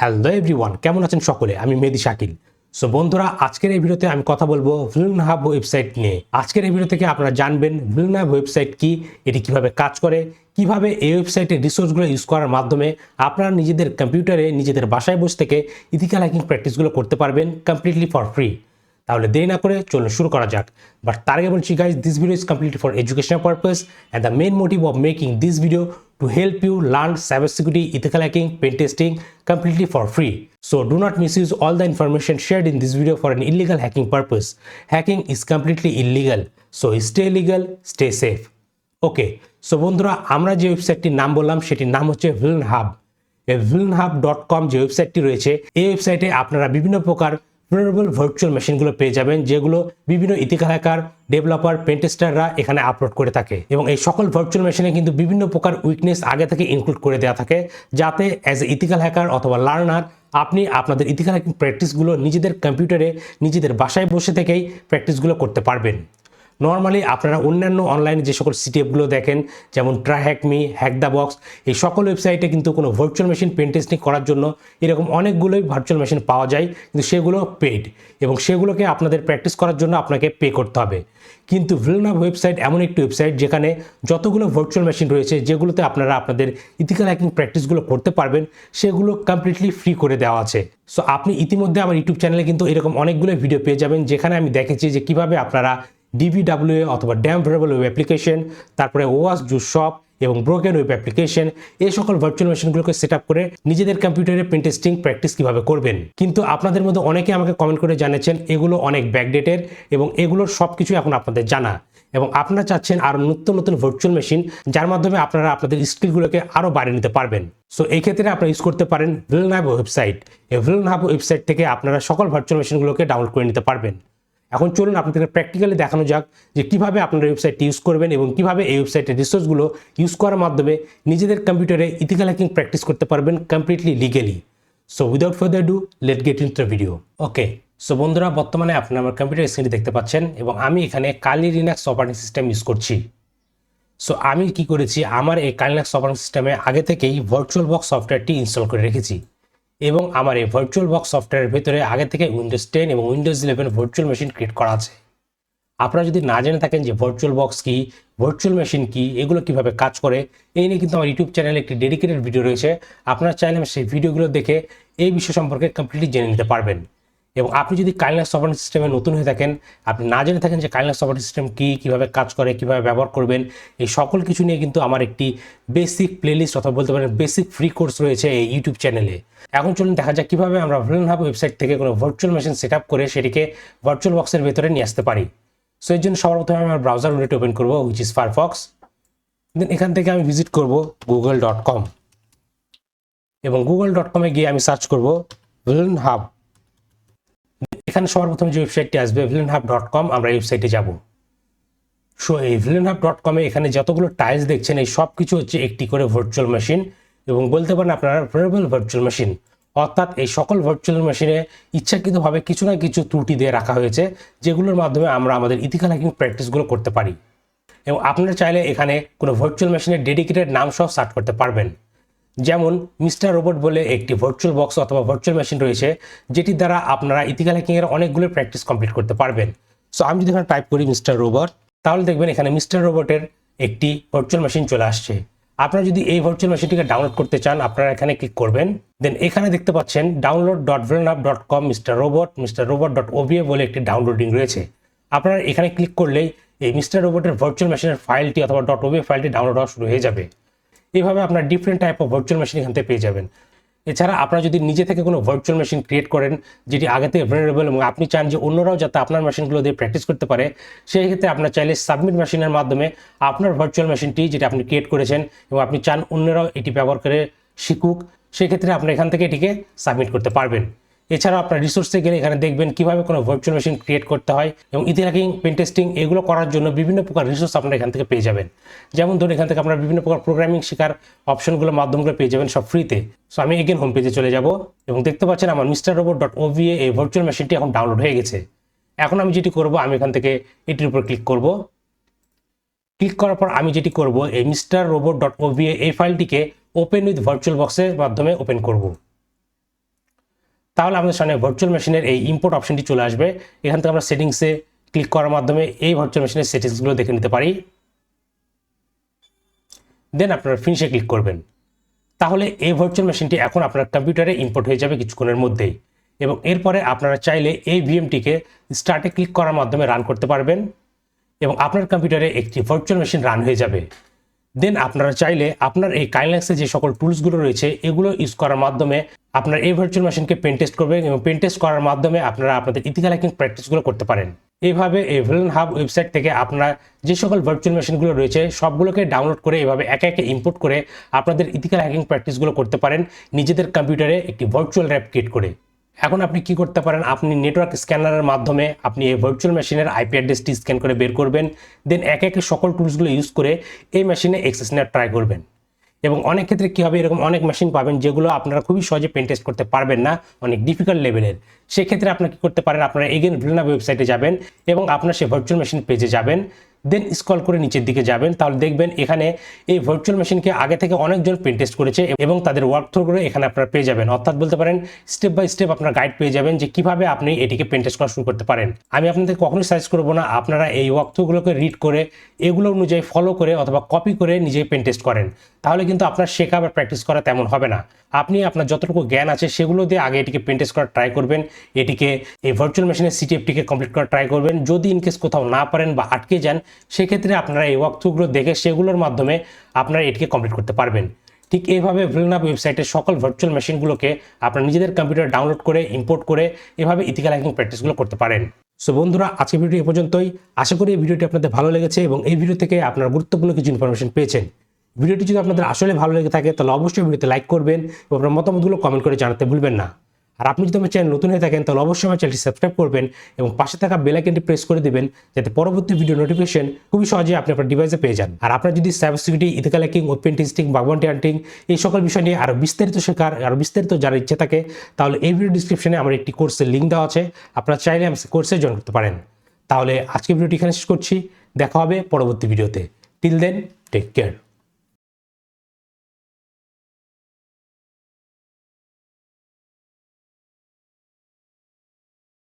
Hello everyone, কেমন আছেন সকলে? আমি মেহেদি শাকিল। সো বন্ধুরা, আজকের এই ভিডিওতে আমি কথা বলবো ভিলেন হাব ওয়েবসাইট নিয়ে। আজকের এই ভিডিও থেকে আপনারা জানবেন ভিলেন হাব ওয়েবসাইট কি, এটি কিভাবে কাজ করে, কিভাবে এই ওয়েবসাইটের রিসোর্সগুলো ইউজ করার মাধ্যমে আপনারা নিজেদের কম্পিউটারে নিজেদের বাসায় বসে থেকে ইথিক্যাল হ্যাকিং প্র্যাকটিসগুলো করতে পারবেন কমপ্লিটলি ফর ফ্রি। তাহলে দেরি না করে চলুন শুরু করা যাক। বাট তার আগে বলছি guys, this video is completely for educational purpose and the main motive of making this video to help you learn cybersecurity, ethical hacking, pen testing completely for free. So do not misuse all the information shared in this video for an illegal hacking purpose. Hacking is completely illegal. So stay legal, stay safe. Okay, so বন্ধুরা, আমরা যে ওয়েবসাইটটির নাম বললাম সেটির নাম হচ্ছে villain hub. এই villainhub.com যে ওয়েবসাইটটি রয়েছে, এই ওয়েবসাইটে আপনারা বিভিন্ন প্রকার vulnerable ভার্চুয়াল মেশিনগুলো পেয়ে যাবেন, যেগুলো বিভিন্ন ইথিক্যাল হ্যাকার, ডেভেলপার, পেনটেস্টাররা এখানে আপলোড করে থাকে। এবং এই সকল ভার্চুয়াল মেশিনে কিন্তু বিভিন্ন প্রকার উইকনেস আগে থেকে ইনক্লুড করে দেওয়া থাকে, যাতে অ্যাজ এ ইথিক্যাল হ্যাকার অথবা লার্নার আপনি আপনাদের ইথিক্যাল হ্যাকিং প্র্যাকটিসগুলো নিজেদের কম্পিউটারে নিজেদের বাসায় বসে থেকেই প্র্যাকটিসগুলো করতে পারবেন। নর্মালি আপনারা অন্যান্য অনলাইনে যে সকল সিটিএফগুলো দেখেন, যেমন ট্রাইহ্যাকমি, হ্যাক দ্য বক্স, এই সকল ওয়েবসাইটে কিন্তু কোনো ভার্চুয়াল মেশিন পেন টেস্টিং করার জন্য এরকম অনেকগুলোই ভার্চুয়াল মেশিন পাওয়া যায়, কিন্তু সেগুলো পেইড এবং সেগুলোকে আপনাদের প্র্যাকটিস করার জন্য আপনাকে পে করতে হবে। কিন্তু ভিলেন হাব ওয়েবসাইট এমন একটি ওয়েবসাইট যেখানে যতগুলো ভার্চুয়াল মেশিন রয়েছে যেগুলোতে আপনারা আপনাদের ইথিক্যাল হ্যাকিং প্র্যাকটিসগুলো করতে পারবেন, সেগুলো কমপ্লিটলি ফ্রি করে দেওয়া আছে। সো আপনি ইতিমধ্যে আমার ইউটিউব চ্যানেলে কিন্তু এরকম অনেকগুলো ভিডিও পেয়ে যাবেন, যেখানে আমি দেখেছি যে কীভাবে আপনারা DVWA অথবা ড্যাম ভেরিয়েবল ওয়েব অ্যাপ্লিকেশন, তারপরে ওয়াস জু শপ এবং ব্রোকেন ওয়েব অ্যাপ্লিকেশন, এই সকল ভার্চুয়াল মেশিনগুলোকে সেট আপ করে নিজেদের কম্পিউটারে পেন টেস্টিং প্র্যাকটিস কীভাবে করবেন। কিন্তু আপনাদের মধ্যে অনেকে আমাকে কমেন্ট করে জানিয়েছেন এগুলো অনেক ব্যাকডেটেড এবং এগুলোর সব কিছু এখন আপনাদের জানা, এবং আপনারা চাচ্ছেন আরও নতুন নতুন ভার্চুয়াল মেশিন যার মাধ্যমে আপনারা আপনাদের স্কিলগুলোকে আরও বাড়িয়ে নিতে পারবেন। সো এই ক্ষেত্রে আপনারা ইউজ করতে পারেন ভিলেন হাব ওয়েবসাইট। এই ভিলেন হাব ওয়েবসাইট থেকে আপনারা সকল ভার্চুয়াল মেশিনগুলোকে ডাউনলোড করে নিতে পারবেন। এখন চলুন আপনাদেরকে প্র্যাকটিক্যালি দেখানো যাক যে কীভাবে আপনারা ওয়েবসাইটটি ইউজ করবেন এবং কীভাবে এই ওয়েবসাইটের রিসোর্সগুলো ইউজ করার মাধ্যমে নিজেদের কম্পিউটারে ইথিক্যাল হ্যাকিং প্র্যাকটিস করতে পারবেন completely legally. So without further do, late gate into the video. Okay, so বন্ধুরা, বর্তমানে আপনারা আমার কম্পিউটার স্ক্রিনটি দেখতে পাচ্ছেন এবং আমি এখানে কালি লিনাক্স অপারেটিং সিস্টেম ইউজ করছি। সো আমি কি করেছি, আমার এই কালি লিনাক্স অপারেটিং সিস্টেমে আগে থেকেই ভার্চুয়াল বক্স সফটওয়্যারটি ইনস্টল করে রেখেছি এবং আমার এই ভার্চুয়াল বক্স সফটওয়্যারের ভিতরে আগে থেকে উইন্ডোজ 10 এবং উইন্ডোজ 11 ভার্চুয়াল মেশিন ক্রিয়েট করা আছে। আপনারা যদি না জেনে থাকেন যে ভার্চুয়াল বক্স কি, ভার্চুয়াল মেশিন কি, এগুলো কিভাবে কাজ করে, এই নিয়ে কিন্তু আমার ইউটিউব চ্যানেলে একটি ডেডিকেটেড ভিডিও রয়েছে। আপনারা চাইলে সেই ভিডিওগুলো দেখে এই বিষয় সম্পর্কে কমপ্লিটলি জেনে নিতে পারবেন। এবং আপনি যদি কালি লিনাক্স অপারেটিং সিস্টেমে নতুন হয়ে থাকেন, আপনি না জেনে থাকেন যে কালি লিনাক্স অপারেটিং সিস্টেম কী, কীভাবে কাজ করে, কীভাবে ব্যবহার করবেন, এই সকল কিছু নিয়ে কিন্তু আমার একটি বেসিক প্লেলিস্ট অথবা বলতে পারেন বেসিক ফ্রি কোর্স রয়েছে এই ইউটিউব চ্যানেলে। এখন চলুন দেখা যাক কীভাবে আমরা ভিলেন হাব ওয়েবসাইট থেকে কোনো ভার্চুয়াল মেশিন সেট আপ করে সেটিকে ভার্চুয়াল বক্সের ভেতরে নিয়ে আসতে পারি। সো এর জন্য সবার প্রথমে আমার ব্রাউজার উইন্ডোটি ওপেন করবো, হুইচ ইজ ফায়ারফক্স। দেন এখান থেকে আমি ভিজিট করব google.com এবং google.com গিয়ে আমি সার্চ করব ভিলেন হাব। এখানে সবার প্রথমে যে ওয়েবসাইটটি আসবে villainhub.com, আমরা এই ওয়েবসাইটে যাব। সো এই villainhub.com এখানে যতগুলো টাইলস দেখছেন এই সব কিছু হচ্ছে একটি করে ভার্চুয়াল মেশিন এবং বলতে পারেন আপনারা ভেরিয়েবল ভার্চুয়াল মেশিন, অর্থাৎ এই সকল ভার্চুয়াল মেশিনে ইচ্ছাকৃতভাবে কিছু না কিছু ত্রুটি দিয়ে রাখা হয়েছে, যেগুলোর মাধ্যমে আমরা আমাদের ইথিক্যাল হ্যাকিং প্র্যাকটিসগুলো করতে পারি। এবং আপনারা চাইলে এখানে কোনো ভার্চুয়াল মেশিনের ডেডিকেটেড নাম সহ সার্চ করতে পারবেন। যেমন মিস্টার রোবট বলে একটি ভার্চুয়াল বক্স অথবা ভার্চুয়াল মেশিন রয়েছে, যেটির দ্বারা আপনারা ইথিক্যাল হ্যাকিংয়ের অনেকগুলো প্র্যাকটিস কমপ্লিট করতে পারবেন। সো আমি যদি এখানে টাইপ করি মিস্টার রোবট, তাহলে দেখবেন এখানে মিস্টার রোবটের একটি ভার্চুয়াল মেশিন চলে আসছে। আপনারা যদি এই ভার্চুয়াল মেশিনটিকে ডাউনলোড করতে চান, আপনারা এখানে ক্লিক করবেন। দেন এখানে দেখতে পাচ্ছেন download.villainhub.com মিস্টার রোবট.oba বলে একটি ডাউনলোডিং রয়েছে। আপনারা এখানে ক্লিক করলেই এই মিস্টার রোবটের ভার্চুয়াল মেশিনের ফাইলটি অথবা .oba ফাইলটি ডাউনলোড হওয়া শুরু হয়ে যাবে। এইভাবে আপনার different type of virtual machine এখান থেকে পেয়ে যাবেন। এছাড়া আপনারা যদি নিজে থেকে কোনো ভার্চুয়াল মেশিন ক্রিয়েট করেন যেটি আগে থেকে ভেরিয়েবল এবং আপনি চান যে অন্যরাও যাতে আপনার মেশিনগুলো দিয়ে প্র্যাকটিস করতে পারে, সেই ক্ষেত্রে আপনার চাইলে সাবমিট মেশিনের মাধ্যমে আপনার ভার্চুয়াল মেশিনটি যেটা আপনি ক্রিয়েট করেছেন এবং আপনি চান অন্যরাও এটি ব্যবহার করে শিখুক, সেই ক্ষেত্রে আপনি এখান থেকে এটিকে সাবমিট করতে পারবেন। এছাড়াও আপনার রিসোর্সে গেলে এখানে দেখবেন কীভাবে কোনো ভার্চুয়াল মেশিন ক্রিয়েট করতে হয় এবং ইথিক্যাল হ্যাকিং, পেন টেস্টিং এগুলো করার জন্য বিভিন্ন প্রকার রিসোর্স আপনারা এখান থেকে পেয়ে যাবেন। যেমন ধরুন এখান থেকে আপনারা বিভিন্ন প্রকার প্রোগ্রামিং শেখার অপশনগুলো মাধ্যমগুলো পেয়ে যাবেন সব ফ্রিতে। সো আমি এগেন হোম পেজে চলে যাব এবং দেখতে পাচ্ছেন আমার মিস্টার রোবট.oba এই ভার্চুয়াল মেশিনটি এখন ডাউনলোড হয়ে গেছে। এখন আমি যেটি করব, আমি এখান থেকে এটির উপর ক্লিক করব। ক্লিক করার পর আমি যেটি করব, এই মিস্টার রোবট.oba এই ফাইলটিকে ওপেন উইথ ভার্চুয়াল বক্সের মাধ্যমে ওপেন করব। তাহলে আমাদের সামনে ভার্চুয়াল মেশিনের এই ইম্পোর্ট অপশনটি চলে আসবে। এখান থেকে আমরা সেটিংসে ক্লিক করার মাধ্যমে এই ভার্চুয়াল মেশিনের সেটিংসগুলো দেখে নিতে পারি। দেন আপনারা ফিনিশে ক্লিক করবেন। তাহলে এই ভার্চুয়াল মেশিনটি এখন আপনার কম্পিউটারে ইম্পোর্ট হয়ে যাবে কিছুক্ষণের মধ্যেই, এবং এরপরে আপনারা চাইলে এই ভিএমটিকে স্টার্টে ক্লিক করার মাধ্যমে রান করতে পারবেন এবং আপনার কম্পিউটারে একটি ভার্চুয়াল মেশিন রান হয়ে যাবে। দেন আপনারা চাইলে আপনার এই কাইনলিনাক্সে যে সকল টুলসগুলো রয়েছে এগুলো ইউজ করার মাধ্যমে আপনার এই ভার্চুয়াল মেশিনকে পেন টেস্ট করবেন এবং পেন টেস্ট করার মাধ্যমে আপনারা আপনাদের ইথিক্যাল হ্যাকিং প্র্যাকটিসগুলো করতে পারেন। এইভাবে এই ভিলেন হাব ওয়েবসাইট থেকে আপনারা যে সকল ভার্চুয়াল মেশিনগুলো রয়েছে সবগুলোকে ডাউনলোড করে এভাবে একে একে ইম্পোর্ট করে আপনাদের ইথিক্যাল হ্যাকিং প্র্যাকটিসগুলো করতে পারেন নিজেদের কম্পিউটারে একটি ভার্চুয়াল র্যাপ ক্রিয়েট করে। এখন আপনি কি করতে পারেন, আপনি নেটওয়ার্ক স্ক্যানারের মাধ্যমে আপনি এই ভার্চুয়াল মেশিনের আইপি অ্যাড্রেসটি স্ক্যান করে বের করবেন। দেন একে একে সকল টুলসগুলো ইউজ করে এই মেশিনে অ্যাক্সেস নেওয়ার ট্রাই করবেন। এবং অনেক ক্ষেত্রে কী হবে, এরকম অনেক মেশিন পাবেন যেগুলো আপনারা খুবই সহজে পেন টেস্ট করতে পারবেন না, অনেক ডিফিকাল্ট লেভেলের। সেক্ষেত্রে আপনারা কী করতে পারেন, আপনারা এগেন ভিলেন হাব ওয়েবসাইটে যাবেন এবং আপনার সেই ভার্চুয়াল মেশিন পেজে যাবেন। দেন স্ক্রল করে নিচের দিকে যাবেন, তাহলে দেখবেন এখানে এই ভার্চুয়াল মেশিনকে আগে থেকে অনেকজন পেন টেস্ট করেছে এবং তাদের ওয়ার্ক থ্রুগুলো এখানে আপনারা পেয়ে যাবেন। অর্থাৎ বলতে পারেন স্টেপ বাই স্টেপ আপনার গাইড পেয়ে যাবেন যে কিভাবে আপনি এটিকে পেন টেস্ট করা শুরু করতে পারেন। আমি আপনাদের কখনোই সাজেস্ট করবো না আপনারা এই ওয়ার্ক থ্রুগুলোকে রিড করে এগুলো অনুযায়ী ফলো করে অথবা কপি করে নিজেই পেন টেস্ট করেন, তাহলে কিন্তু আপনার শেখা বা প্র্যাকটিস করা তেমন হবে না। আপনি আপনার যতটুকু জ্ঞান আছে সেগুলো দিয়ে আগে এটিকে পেন টেস্ট করার ট্রাই করবেন, এটিকে এই ভার্চুয়াল মেশিনের সিটিএফটিকে কমপ্লিট করার ট্রাই করবেন। যদি ইনকেস কোথাও না পারেন বা আটকে যান সেক্ষেত্রে আপনারা এই ওয়ার্ক থ্রুগুলো দেখে সেগুলোর মাধ্যমে আপনারা এটিকে কমপ্লিট করতে পারবেন। ঠিক এইভাবে ভিলেন হাব ওয়েবসাইটের সকল ভার্চুয়াল মেশিনগুলোকে আপনারা নিজেদের কম্পিউটারে ডাউনলোড করে ইম্পোর্ট করে এভাবে ইথিক্যাল হ্যাকিং প্র্যাকটিসগুলো করতে পারেন। সো বন্ধুরা, আজকের ভিডিও এ পর্যন্তই। আশা করি এই ভিডিওটি আপনাদের ভালো লেগেছে এবং এই ভিডিও থেকে আপনারা গুরুত্বপূর্ণ কিছু ইনফরমেশন পেয়েছেন। ভিডিওটি যদি আপনাদের আসলে ভালো লেগে থাকে তাহলে অবশ্যই ভিডিওতে লাইক করবেন এবং আপনার মতামতগুলো কমেন্ট করে জানাতে ভুলবেন না। আর আপনি যদি আমার চ্যানেল নতুন হয়ে থাকেন তাহলে অবশ্যই আমার চ্যানেলটি সাবস্ক্রাইব করবেন এবং পাশে থাকা বেল আইকনটি প্রেস করে দিবেন যাতে পরবর্তী ভিডিও নোটিফিকেশন খুবই সহজে আপনি আপনার ডিভাইসে পেয়ে যান। আর আপনার যদি cyber security, ethical hacking, open testing, bug bounty hunting এই সকল বিষয় নিয়ে আরও বিস্তারিত শেখার আরও বিস্তারিত জানার ইচ্ছে থাকে তাহলে এই ভিডিও ডিসক্রিপশনে আমার একটি কোর্সের লিঙ্ক দেওয়া আছে, আপনারা চাইলে আমার কোর্সে জয়েন করতে পারেন। তাহলে আজকে ভিডিওটি এখানে শেষ করছি, দেখা হবে পরবর্তী ভিডিওতে। Till then, take care.